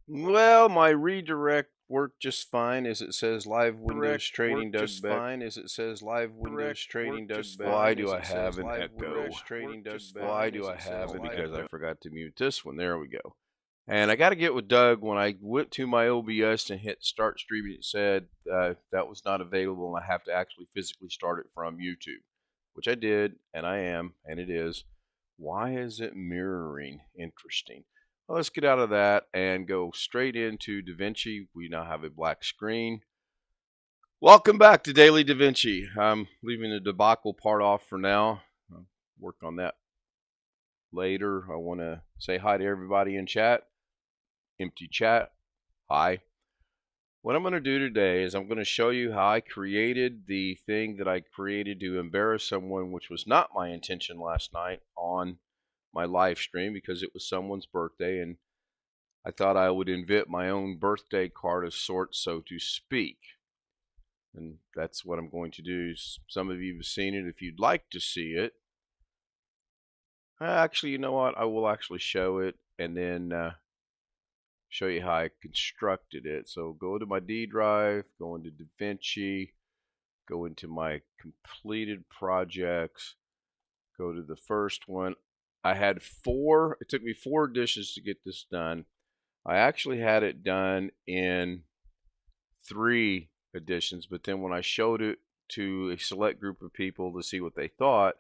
Well, my redirect worked just fine as it says live Windows Trading Doug Beck. Why do I have an echo? Why do I have it? Because I forgot to mute this one. There we go. And I got to get with Doug. When I went to my OBS and hit start streaming, it said that was not available and I have to actually physically start it from YouTube, which I did, and I am, and it is. Why is it mirroring? Interesting. Well, let's get out of that and go straight into Davinci. We now have a black screen. Welcome back to Daily Davinci. I'm leaving the debacle part off for now. I'll work on that later. I want to say hi to everybody in chat. Empty chat. Hi. What I'm going to do today is I'm going to show you how I created the thing that I created to embarrass someone, which was not my intention last night on my live stream because it was someone's birthday and I thought I would invent my own birthday card of sorts, so to speak. And that's what I'm going to do. Some of you have seen it. If you'd like to see it, actually, you know what? I will actually show it and then show you how I constructed it. So go to my D drive, go into Davinci, go into my completed projects, go to the first one. I had four, it took me 4 editions to get this done. I actually had it done in 3 editions, but then when I showed it to a select group of people to see what they thought,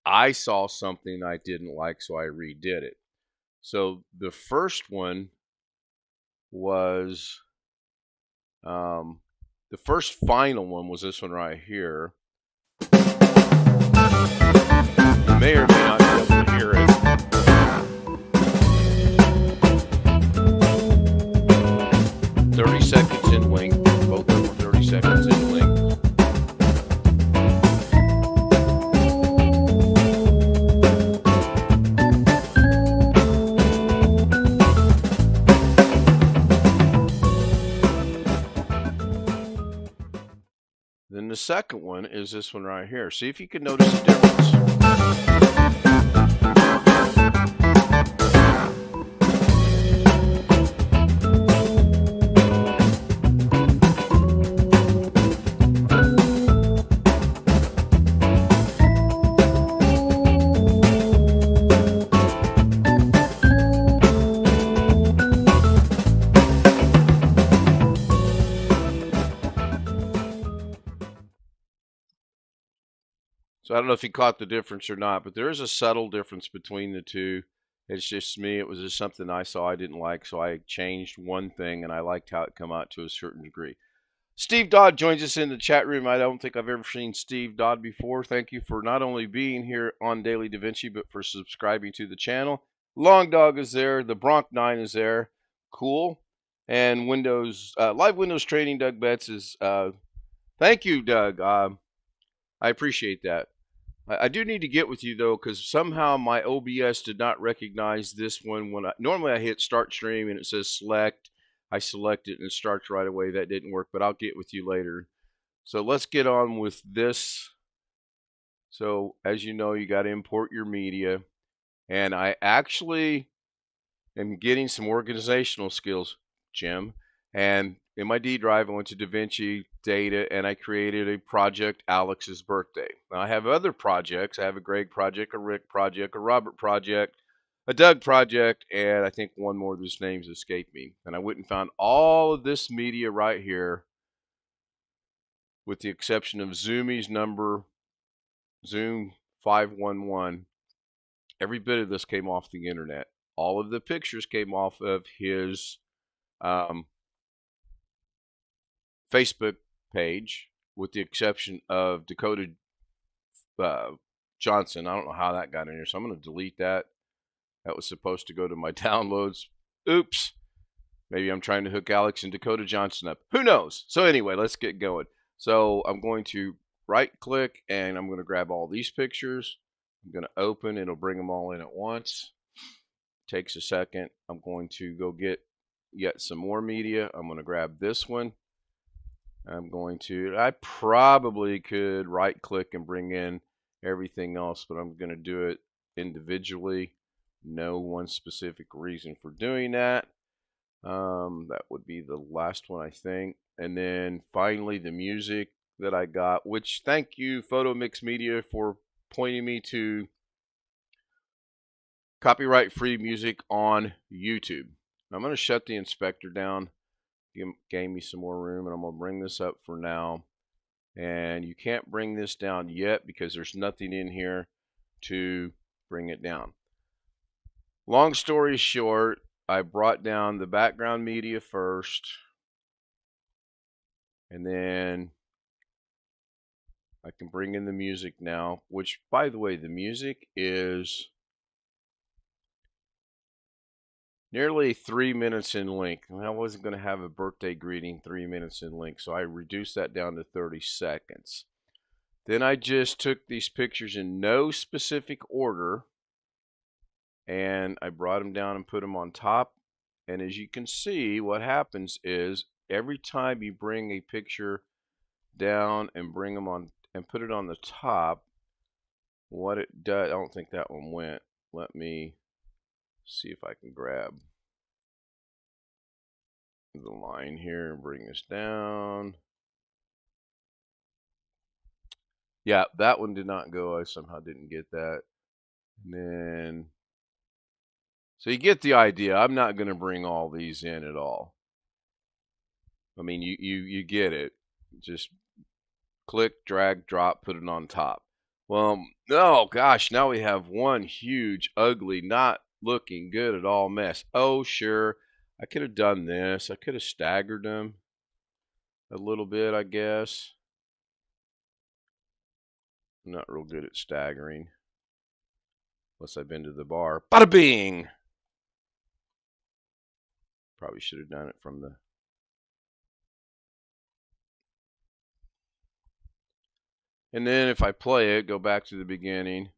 I saw something I didn't like, so I redid it. So the first one was, the first final one was this one right here. You may or may not be able to hear it. 30 seconds in length. Both of them were 30 seconds in length. Then the second one is this one right here. See if you can notice the difference. So I don't know if you caught the difference or not, but there is a subtle difference between the two. It's just me. It was just something I saw I didn't like, so I changed one thing, and I liked how it come out to a certain degree. Steve Dodd joins us in the chat room. I don't think I've ever seen Steve Dodd before. Thank you for not only being here on Daily Davinci, but for subscribing to the channel. Long Dog is there. The Bronc 9 is there. Cool. And Windows, live Windows Trading, Doug Betts is, thank you, Doug. I appreciate that. I do need to get with you though, because somehow my OBS did not recognize this one when normally I hit start stream and it says select. I select it and it starts right away. That didn't work, but I'll get with you later. So let's get on with this. So as you know, you got to import your media, and I actually am getting some organizational skills, Jim. And in my D drive, I went to Davinci Data and I created a project, Alex's birthday. Now I have other projects. I have a Greg project, a Rick project, a Robert project, a Doug project, and I think one more whose names escape me. And I went and found all of this media right here, with the exception of Zoomy's number, Zoom 511. Every bit of this came off the internet. All of the pictures came off of his Facebook page, with the exception of Dakota Johnson. I don't know how that got in here, so I'm going to delete that. That was supposed to go to my downloads. Oops. Maybe I'm trying to hook Alex and Dakota Johnson up. Who knows? So anyway, let's get going. So I'm going to right click and I'm going to grab all these pictures. I'm going to open. It'll bring them all in at once. Takes a second. I'm going to go get yet some more media. I'm going to grab this one. I probably could right click and bring in everything else, but I'm going to do it individually. No one specific reason for doing that. That would be the last one, I think. And then finally, the music that I got, which thank you, Photo Mix Media, for pointing me to copyright free music on YouTube. I'm going to shut the inspector down. Gave me some more room, and I'm going to bring this up for now. And you can't bring this down yet because there's nothing in here to bring it down. Long story short, I brought down the background media first, and then I can bring in the music now, which, by the way, the music is nearly 3 minutes in length. I wasn't going to have a birthday greeting 3 minutes in length, so I reduced that down to 30 seconds. Then I just took these pictures in no specific order, and I brought them down and put them on top. And as you can see, what happens is every time you bring a picture down and bring them on and put it on the top, what it does, I don't think that one went. Let me see if I can grab the line here and bring this down. Yeah, that one did not go. I somehow didn't get that. And then, so you get the idea. I'm not going to bring all these in at all. I mean, you get it. Just click, drag, drop, put it on top. Well, oh gosh, now we have one huge, ugly, not looking good at all mess. Oh, sure, I could have done this. I could have staggered them a little bit, I guess. I'm not real good at staggering. Unless I've been to the bar. Bada bing! Probably should have done it from the... And then if I play it, go back to the beginning,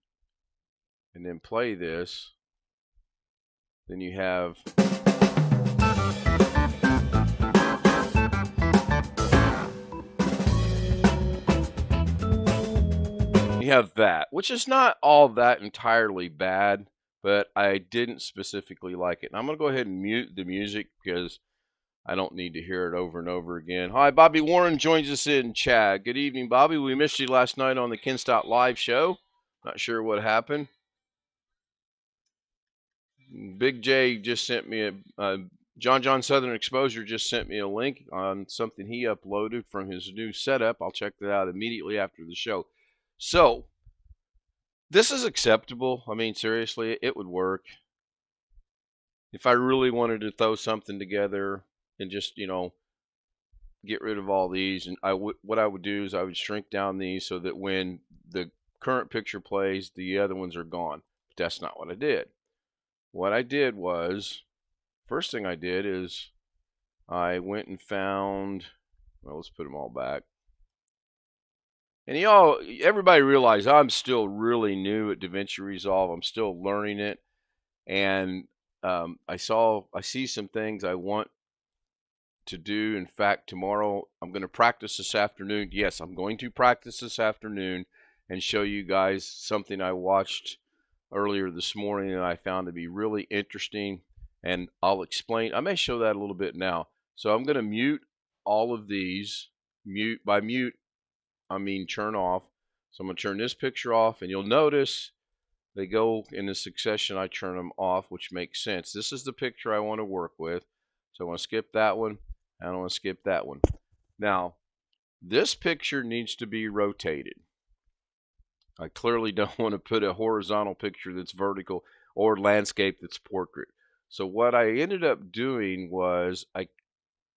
and then play this, then you have... You have that, which is not all that entirely bad, but I didn't specifically like it. And I'm going to go ahead and mute the music because I don't need to hear it over and over again. Hi, Bobby Warren joins us in chat. Good evening, Bobby. We missed you last night on the Ken Stott live show. Not sure what happened. Big J just sent me John Southern Exposure just sent me a link on something he uploaded from his new setup. I'll check that out immediately after the show. So, this is acceptable. I mean, seriously, it would work. If I really wanted to throw something together and just, get rid of all these, and what I would do is I would shrink down these so that when the current picture plays, the other ones are gone. But that's not what I did. What I did was, first thing I did is I went and found, well, let's put them all back. And everybody realize I'm still really new at Davinci Resolve. I'm still learning it. And I see some things I want to do. In fact, tomorrow I'm going to practice this afternoon. Yes, I'm going to practice this afternoon and show you guys something I watched earlier this morning that I found to be really interesting. And I'll explain. I may show that a little bit now. So I'm going to mute all of these. By mute, I mean turn off. So I'm going to turn this picture off, and you'll notice they go in the succession. I turn them off, which makes sense. This is the picture I want to work with. So I want to skip that one, and I want to skip that one. Now, this picture needs to be rotated. I clearly don't want to put a horizontal picture that's vertical or landscape that's portrait. So what I ended up doing was I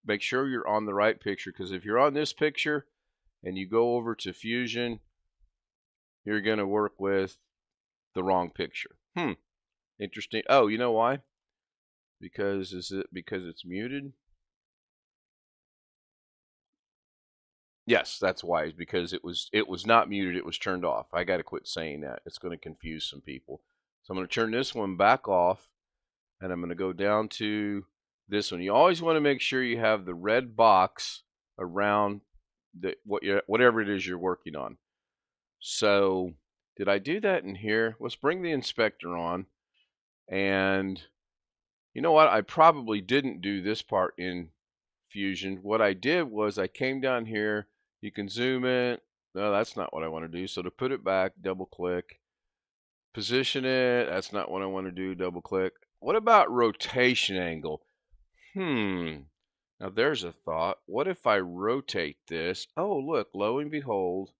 make sure you're on the right picture, because if you're on this picture and you go over to Fusion, you're going to work with the wrong picture. Interesting. Oh, you know why? Because it's muted? Yes, that's why. It's because it was not muted, it was turned off. I got to quit saying that. It's going to confuse some people. So I'm going to turn this one back off, and I'm going to go down to this one. You always want to make sure you have the red box around whatever it is you're working on. So, did I do that in here? Let's bring the inspector on, and You know what? I probably didn't do this part in Fusion. What I did was I came down here. You can zoom in. No, that's not what I want to do. So to put it back, double click. Position it. That's not what I want to do. Double click. What about rotation angle? Now there's a thought. What if I rotate this? Oh, look, lo and behold,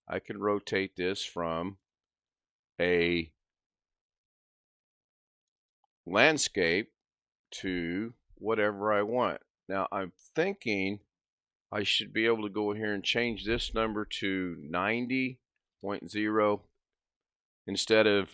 I can rotate this from a landscape to whatever I want. Now I'm thinking I should be able to go here and change this number to 90.0 instead of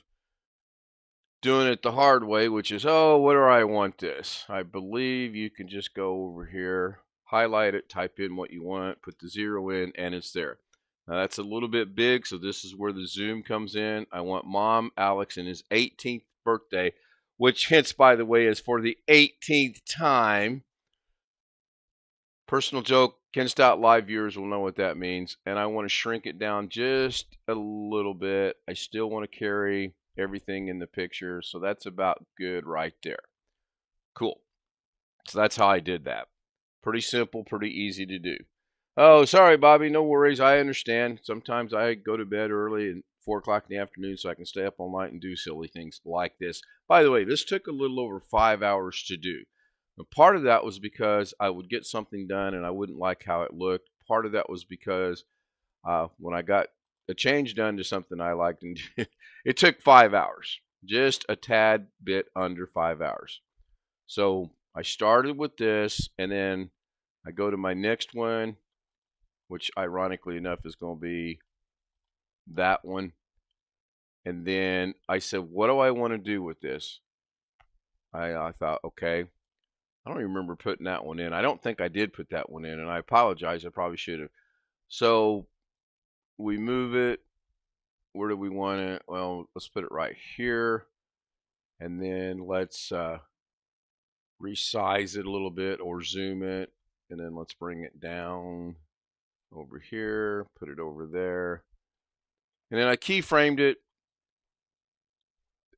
doing it the hard way, which is, oh, what do I want this? I believe you can just go over here, highlight it, type in what you want, put the 0 in, and it's there. Now that's a little bit big, so this is where the zoom comes in. I want Mom Alex in his 18th birthday, which hence, by the way, is for the 18th time. Personal joke, Ken Stout live viewers will know what that means. And I want to shrink it down just a little bit. I still want to carry everything in the picture. So that's about good right there. Cool. So that's how I did that. Pretty simple, pretty easy to do. Oh, sorry, Bobby. No worries. I understand. Sometimes I go to bed early at 4 o'clock in the afternoon so I can stay up all night and do silly things like this. By the way, this took a little over 5 hours to do. And part of that was because I would get something done and I wouldn't like how it looked. Part of that was because when I got a change done to something I liked, and it took 5 hours, just a tad bit under 5 hours. So I started with this, and then I go to my next one, which ironically enough is going to be that one. And then I said, what do I want to do with this? I thought, okay, I don't even remember putting that one in. I don't think I did put that one in, and I apologize. I probably should have. So we move it. Where do we want it? Well, let's put it right here. And then let's resize it a little bit or zoom it. And then let's bring it down over here, put it over there. And then I keyframed it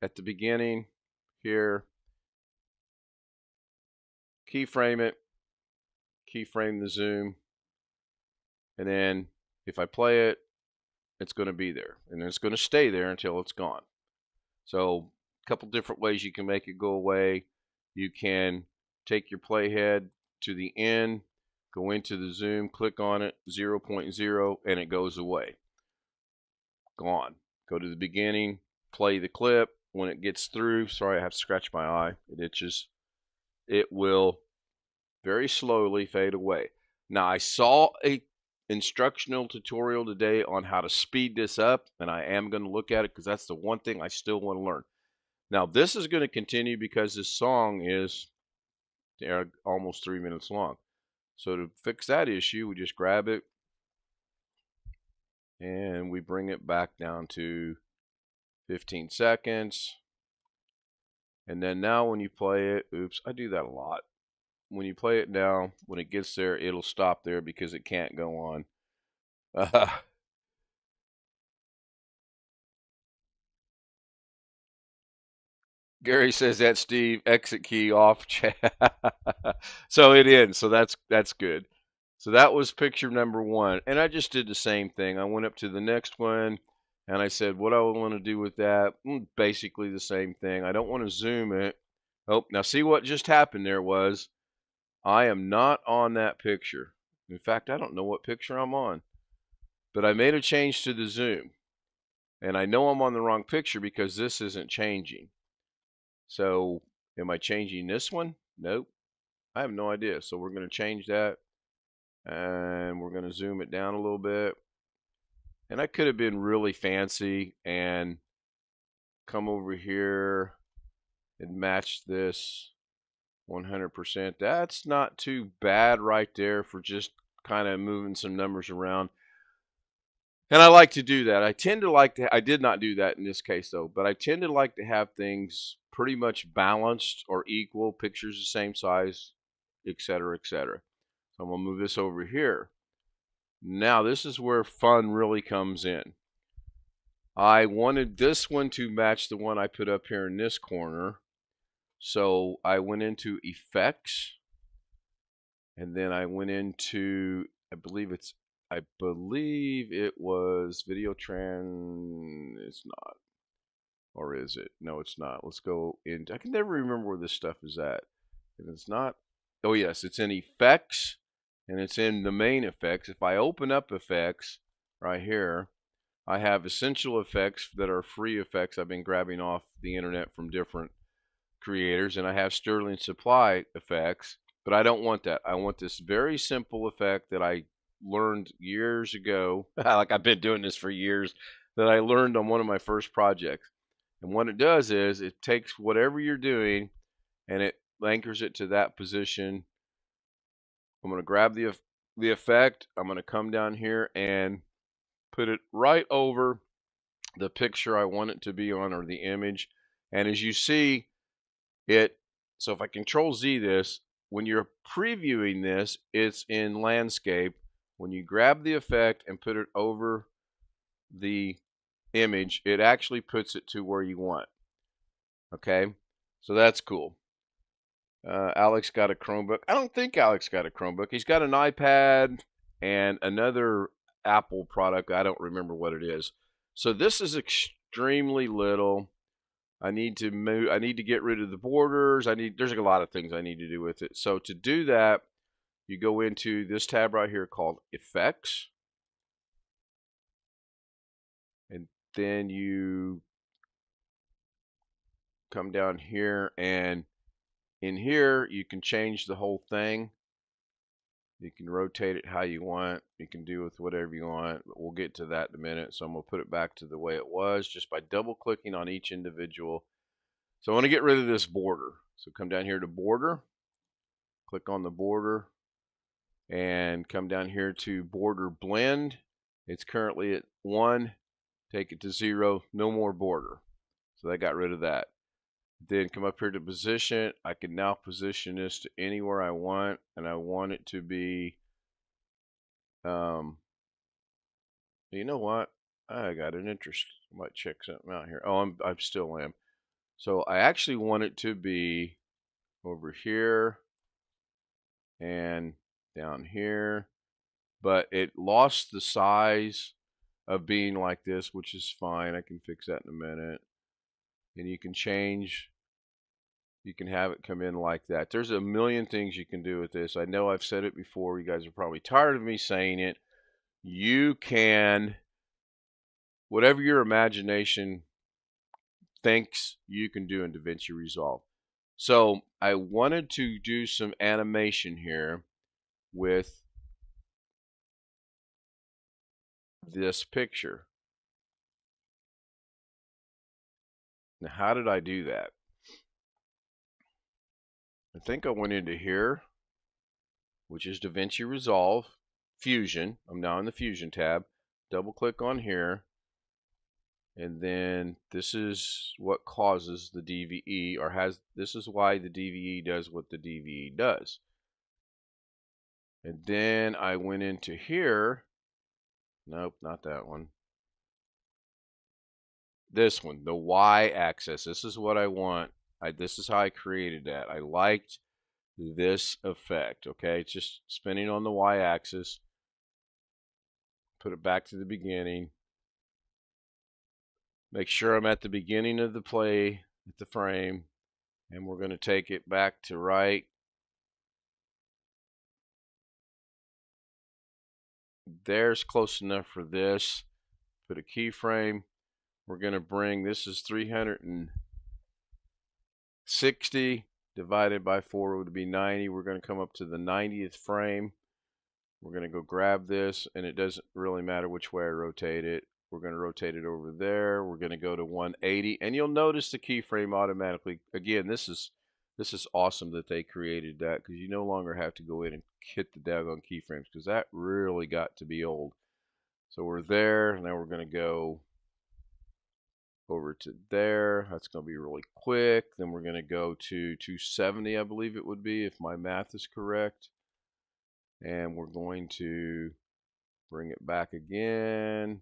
at the beginning here. Keyframe it, keyframe the zoom. And then if I play it, it's going to be there. And it's going to stay there until it's gone. So a couple different ways you can make it go away. You can take your playhead to the end, go into the zoom, click on it, 0.0, and it goes away. Gone. Go to the beginning, play the clip. When it gets through, sorry, I have to scratch my eye. It itches. It will very slowly fade away. Now, I saw a instructional tutorial today on how to speed this up, and I am going to look at it because that's the one thing I still want to learn. Now, this is going to continue because this song is almost 3 minutes long. So to fix that issue, we just grab it and we bring it back down to 15 seconds. And then now when you play it, oops, I do that a lot. When you play it now, when it gets there, it'll stop there because it can't go on. Gary says that Steve exit key off chat. So it ends. So that's good. So that was picture number one. And I just did the same thing. I went up to the next one and I said, what do I want to do with that? Basically the same thing. I don't want to zoom it. Oh, now see what just happened there was I am not on that picture. In fact, I don't know what picture I'm on. But I made a change to the zoom. And I know I'm on the wrong picture because this isn't changing. So am I changing this one? Nope. I have no idea. So we're going to change that. And we're going to zoom it down a little bit. And I could have been really fancy and come over here and match this 100%. That's not too bad right there for just kind of moving some numbers around. And I like to do that. I tend to like to, I did not do that in this case though, but I tend to like to have things pretty much balanced or equal, pictures the same size, etc., etc. So I'm going to move this over here. Now this is where fun really comes in. I wanted this one to match the one I put up here in this corner. So I went into effects, and then I went into, I believe it was video trans. It's not, or is it? No, it's not. Let's go into. I can never remember where this stuff is at. And it's not. Oh yes, it's in effects, and it's in the main effects. If I open up effects right here, I have essential effects that are free effects I've been grabbing off the internet from different creators, and I have Sterling Supply effects, but I don't want that. I want this very simple effect that I learned years ago. Like I've been doing this for years, that I learned on one of my first projects. And what it does is it takes whatever you're doing and it anchors it to that position. I'm going to grab the effect. I'm going to come down here and put it right over the picture I want it to be on, or the image. And as you see, so if I control Z this, when you're previewing this, it's in landscape. When you grab the effect and put it over the image, it actually puts it to where you want. Okay, so that's cool. Alex got a Chromebook. I don't think Alex got a Chromebook. He's got an iPad and another Apple product. I don't remember what it is. So this is extremely little. I need to move. I need to get rid of the borders. There's a lot of things I need to do with it. So to do that, you go into this tab right here called Effects, and then you come down here, and in here you can change the whole thing. You can rotate it how you want. You can do with whatever you want, but we'll get to that in a minute. So I'm going to put it back to the way it was just by double clicking on each individual. So I want to get rid of this border. So come down here to border, click on the border, and come down here to border blend. It's currently at 1. Take it to 0. No more border. So that got rid of that. Then come up here to position. I can now position this to anywhere I want, and I want it to be, you know what? I got an interest. I might check something out here. Oh, I still am. So I actually want it to be over here and down here, but it lost the size of being like this, which is fine. I can fix that in a minute. And you can change, you can have it come in like that. There's a million things you can do with this. I know I've said it before. You guys are probably tired of me saying it. You can, whatever your imagination thinks you can do in Davinci Resolve. So I wanted to do some animation here with this picture. Now, how did I do that? I think I went into here, which is Davinci Resolve, Fusion. I'm now in the Fusion tab. Double click on here, and then this is what causes the DVE, or this is why the DVE does what the DVE does. And then I went into here. Nope, not that one. This one, the Y axis. This is what I want. This is how I created that. I liked this effect. Okay, it's just spinning on the Y axis. Put it back to the beginning. Make sure I'm at the beginning of the play, at the frame, and we're going to take it back to right. There's close enough for this. Put a keyframe. We're going to bring, this is 360 divided by 4 would be 90. We're going to come up to the 90th frame. We're going to go grab this, and it doesn't really matter which way I rotate it. We're going to rotate it over there. We're going to go to 180, and you'll notice the keyframe automatically. Again, this is awesome that they created that, because you no longer have to go in and hit the daggone keyframes, because that really got to be old. So we're there. Now we're going to go over to there. That's going to be really quick. Then we're going to go to 270, I believe it would be, if my math is correct. And we're going to bring it back again.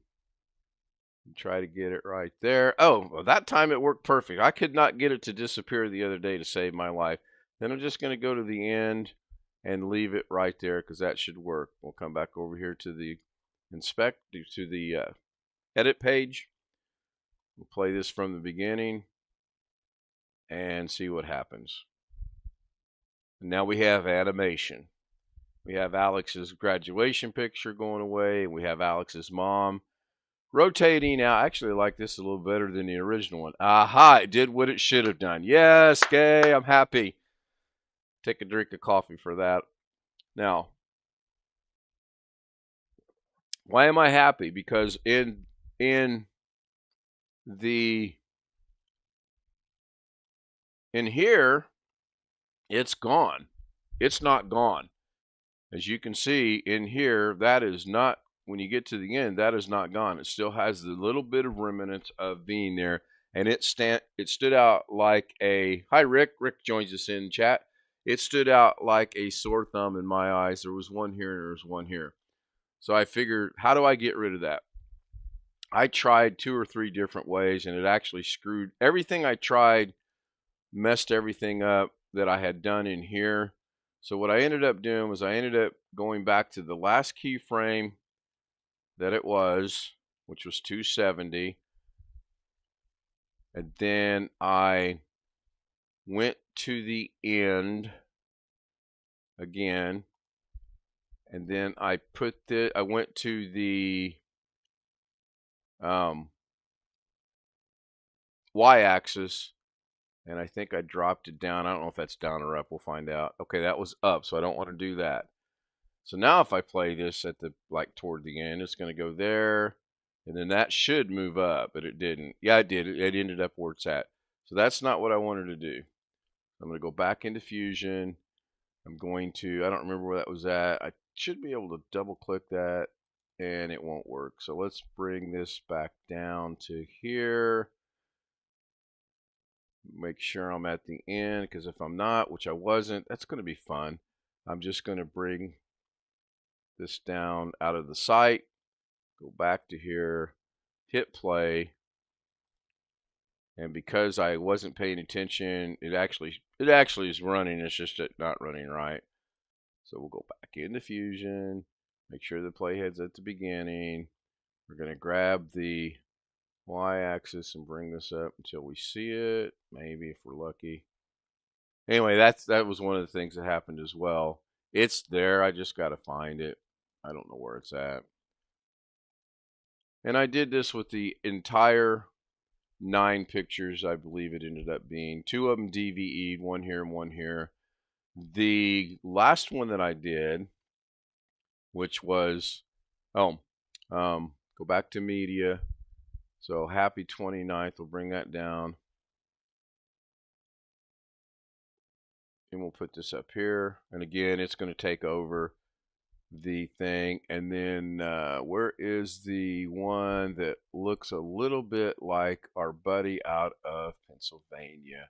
Try to get it right there. Oh, well, that time it worked perfect. I could not get it to disappear the other day to save my life. Then I'm just going to go to the end and leave it right there because that should work. We'll come back over here to the inspect, to the edit page. We'll play this from the beginning and see what happens. And now we have animation. We have Alex's graduation picture going away. We have Alex's mom rotating out. I actually like this a little better than the original one. Aha, it did what it should have done. Yes, Gay, I'm happy. Take a drink of coffee for that. Now, why am I happy? Because in the in here, it's gone. It's not gone. As you can see in here, that is not, when you get to the end, that is not gone. It still has the little bit of remnants of being there. And it stood out like a, hi Rick, Rick joins us in chat. It stood out like a sore thumb in my eyes. There was one here and there was one here. So I figured, how do I get rid of that? I tried 2 or 3 different ways and it actually screwed everything I tried, messed everything up that I had done in here. So what I ended up doing was I ended up going back to the last keyframe that it was, which was 270. And then I went to the end again. And then I went to the y-axis, and I think I dropped it down. I don't know if that's down or up. We'll find out. Okay, that was up, so I don't want to do that. So now if I play this at the, like toward the end, it's going to go there, and then that should move up, but it didn't. Yeah, it did. It ended up where it's at. So that's not what I wanted to do. I'm going to go back into Fusion. I'm going to, I don't remember where that was at. I should be able to double click that, and it won't work. So let's bring this back down to here. Make sure I'm at the end, because if I'm not, which I wasn't, that's going to be fun. I'm just going to bring this down out of the site, go back to here, hit play, and because I wasn't paying attention, it actually is running. It's just not running right. So we'll go back into Fusion, make sure the playhead's at the beginning. We're going to grab the y-axis and bring this up until we see it, maybe if we're lucky. Anyway, that was one of the things that happened as well. It's there, I just got to find it. I don't know where it's at. And I did this with the entire 9 pictures, I believe it ended up being. 2 of them DVE'd, one here and one here. The last one that I did, which was, go back to media. So happy 29th, we'll bring that down. And we'll put this up here. And again, it's going to take over the thing. And then where is the one that looks a little bit like our buddy out of Pennsylvania?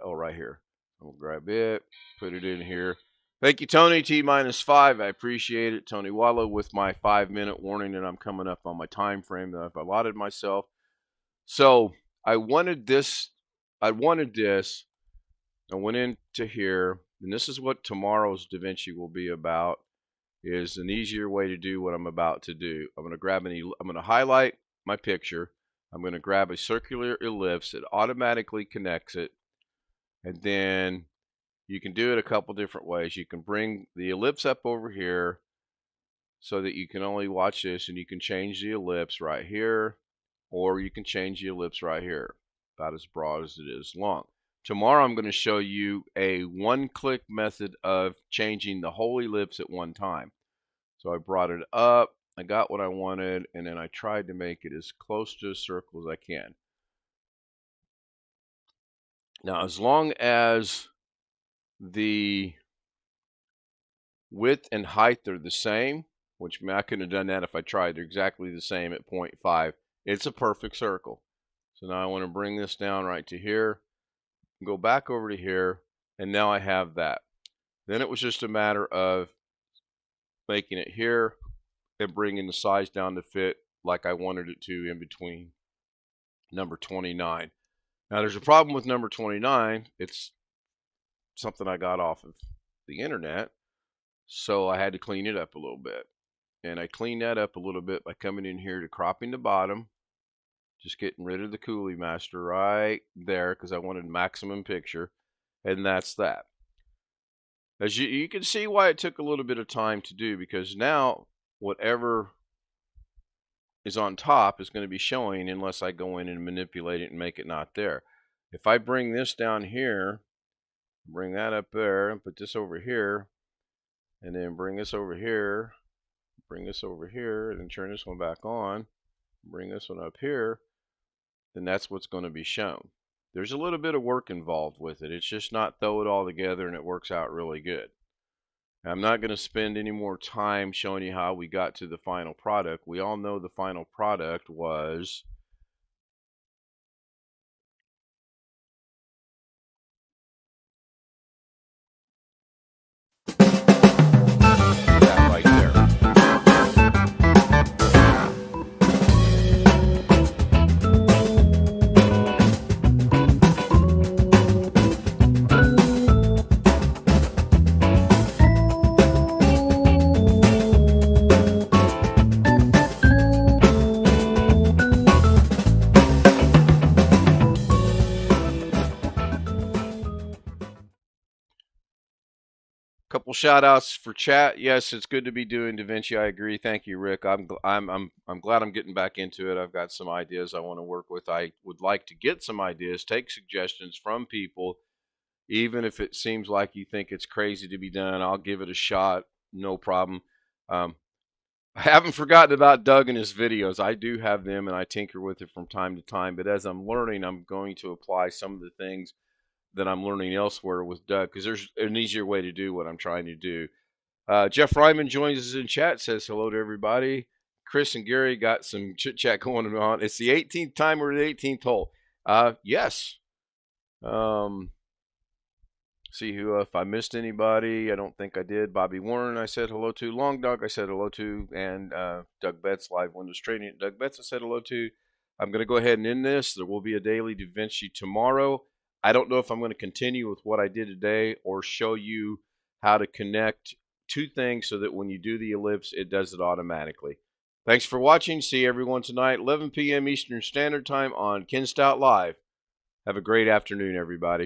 Oh, right here. I'll grab it, put it in here. Thank you, Tony, T-5. I appreciate it. Tony Wallow with my 5-minute warning that I'm coming up on my time frame that I've allotted myself. So I wanted this. I went into here, and this is what tomorrow's Davinci will be about, is an easier way to do what I'm about to do. I'm going to highlight my picture. I'm going to grab a circular ellipse. It automatically connects it. And then you can do it a couple different ways. You can bring the ellipse up over here so that you can only watch this, and you can change the ellipse right here, or you can change the ellipse right here, about as broad as it is long. Tomorrow I'm going to show you a one-click method of changing the whole ellipse at one time. So I brought it up, I got what I wanted, and then I tried to make it as close to a circle as I can. Now, as long as the width and height are the same, which I couldn't have done that if I tried. They're exactly the same at 0.5. It's a perfect circle. So now I want to bring this down right to here, go back over to here, and now I have that. Then it was just a matter of making it here and bringing the size down to fit like I wanted it to in between number 29. Now, there's a problem with number 29. It's something I got off of the internet, so I had to clean it up a little bit. And I cleaned that up a little bit by coming in here to cropping the bottom, just getting rid of the Coolie Master right there because I wanted maximum picture, and that's that. As you can see why it took a little bit of time to do, because now whatever is on top is going to be showing unless I go in and manipulate it and make it not there. If I bring this down here, bring that up there, and put this over here, and then bring this over here, bring this over here, and then turn this one back on, bring this one up here, then that's what's going to be shown. There's a little bit of work involved with it. It's just not throw it all together and it works out really good. I'm not going to spend any more time showing you how we got to the final product. We all know the final product was that right there. Couple shout outs for chat. Yes, it's good to be doing Davinci. I agree. Thank you, Rick. I'm glad I'm getting back into it. I've got some ideas I want to work with. I would like to get some ideas, take suggestions from people, even if it seems like you think it's crazy to be done. I'll give it a shot, no problem. I haven't forgotten about Doug and his videos. I do have them, and I tinker with it from time to time. But as I'm learning, I'm going to apply some of the things that I'm learning elsewhere with Doug, because there's an easier way to do what I'm trying to do. Jeff Ryman joins us in chat, says hello to everybody. Chris and Gary got some chit chat going on. It's the 18th time or the 18th hole. Yes. See who, if I missed anybody, I don't think I did. Bobby Warren, I said hello to. Long Dog, I said hello to. And Doug Betts, Live Windows Trading. Doug Betts, I said hello to. I'm going to go ahead and end this. There will be a daily Davinci tomorrow. I don't know if I'm going to continue with what I did today or show you how to connect two things so that when you do the ellipse, it does it automatically. Thanks for watching. See everyone tonight, 11 p.m. Eastern Standard Time on Ken Stout Live. Have a great afternoon, everybody.